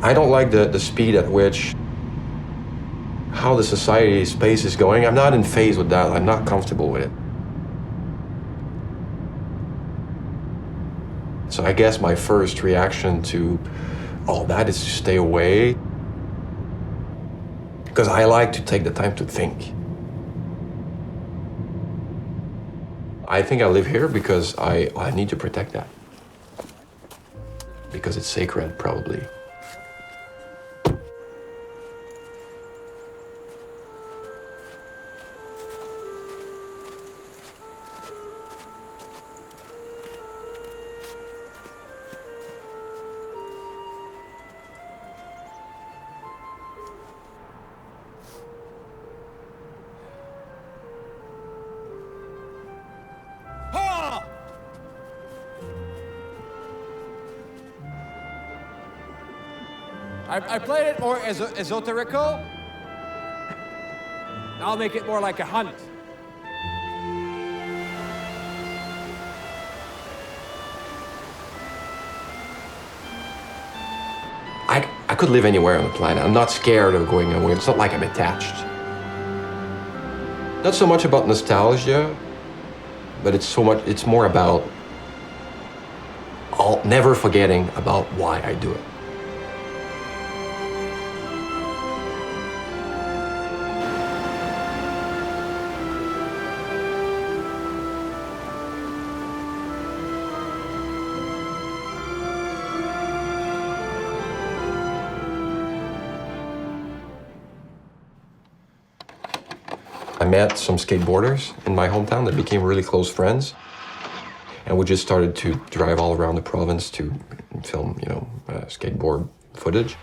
I don't like the speed at which how the society space is going. I'm not in phase with that. I'm not comfortable with it. So I guess my first reaction to all that is to stay away, because I like to take the time to think. I think I live here because I need to protect that. Because it's sacred, probably. I played it more as esoterical. I'll make it more like a hunt. I could live anywhere on the planet. I'm not scared of going away. It's not like I'm attached. Not so much about nostalgia, but it's more about never forgetting about why I do it. I met some skateboarders in my hometown that became really close friends. And we just started to drive all around the province to film, skateboard footage.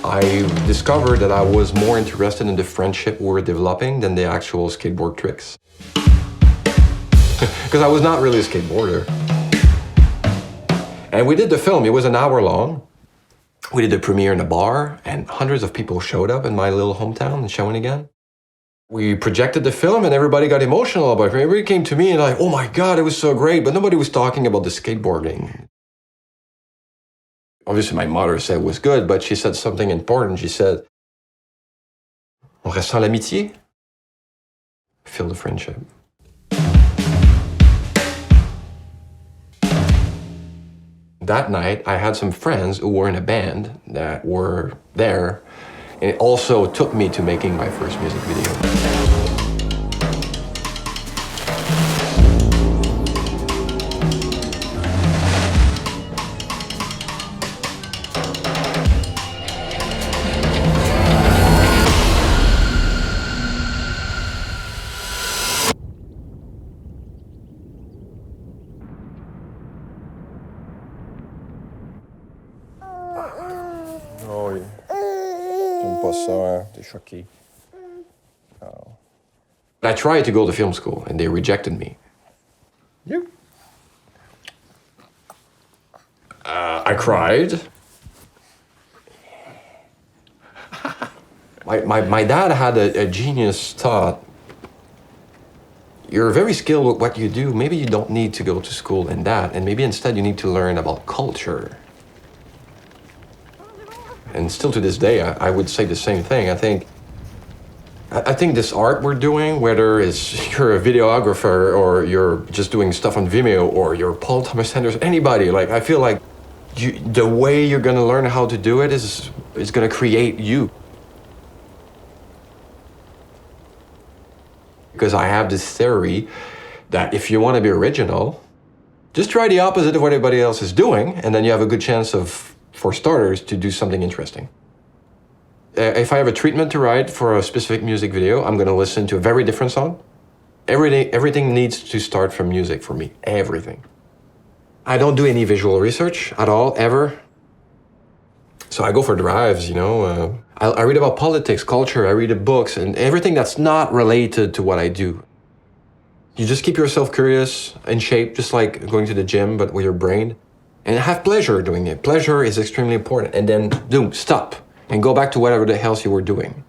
I discovered that I was more interested in the friendship we were developing than the actual skateboard tricks. Because I was not really a skateboarder. And we did the film. It was an hour long. We did the premiere in a bar, and hundreds of people showed up in my little hometown in Shawinigan. We projected the film, and everybody got emotional about it. Everybody came to me and like, oh my God, it was so great, but nobody was talking about the skateboarding. Obviously, my mother said it was good, but she said something important. She said, on ressent l'amitié, feel the friendship. That night, I had some friends who were in a band that were there, and it also took me to making my first music video. Oh, j'aime pas ça, hein. T'es choqué. Oh. I tried to go to film school, and they rejected me. You? I cried. My dad had a genius thought. You're very skilled with what you do. Maybe you don't need to go to school in that, and maybe instead you need to learn about culture. And still to this day, I would say the same thing. I think this art we're doing, whether it's you're a videographer or you're just doing stuff on Vimeo or you're Paul Thomas Anderson, anybody, like I feel like the way you're gonna learn how to do it is gonna create you. Because I have this theory that if you want to be original, just try the opposite of what everybody else is doing, and then you have a good chance of, for starters, to do something interesting. If I have a treatment to write for a specific music video, I'm going to listen to a very different song. Everything needs to start from music for me, everything. I don't do any visual research at all, ever. So I go for drives, I read about politics, culture, I read books, and everything that's not related to what I do. You just keep yourself curious, in shape, just like going to the gym, but with your brain. And have pleasure doing it. Pleasure is extremely important. And then, stop. And go back to whatever the hell you were doing.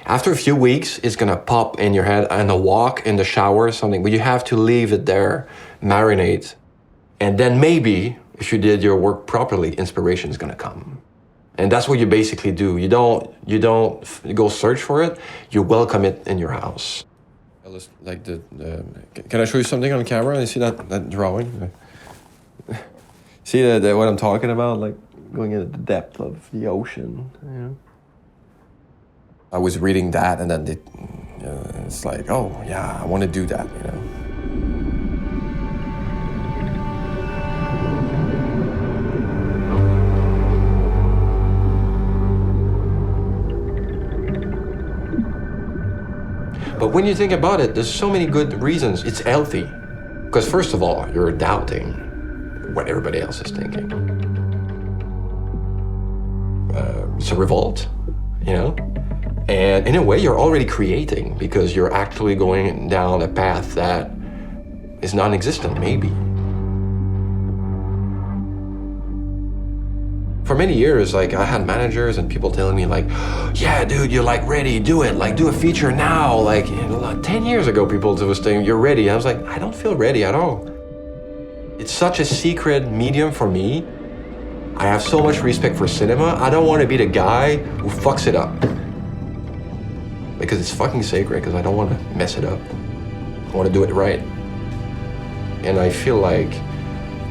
After a few weeks, it's gonna pop in your head, and a walk in the shower or something, but you have to leave it there, marinate. And then maybe, if you did your work properly, inspiration is gonna come. And that's what you basically do. You don't go search for it, you welcome it in your house. Like can I show you something on camera? You see that drawing? See what I'm talking about? Like going into the depth of the ocean, you know? I was reading that, and then it's like, oh yeah, I want to do that, you know. But when you think about it, there's so many good reasons. It's healthy, because first of all, you're doubting what everybody else is thinking. It's a revolt, you know. And in a way, you're already creating, because you're actually going down a path that is non-existent, maybe. For many years, like, I had managers and people telling me, like, yeah, dude, you're like ready, do it, like, do a feature now. Like, you know, like 10 years ago, people were saying, you're ready. I was like, I don't feel ready at all. It's such a secret medium for me. I have so much respect for cinema. I don't want to be the guy who fucks it up. Because it's fucking sacred, because I don't want to mess it up. I want to do it right. And I feel like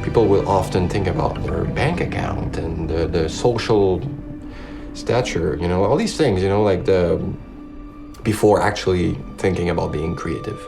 people will often think about their bank account and the social stature, you know, all these things, you know, like before actually thinking about being creative.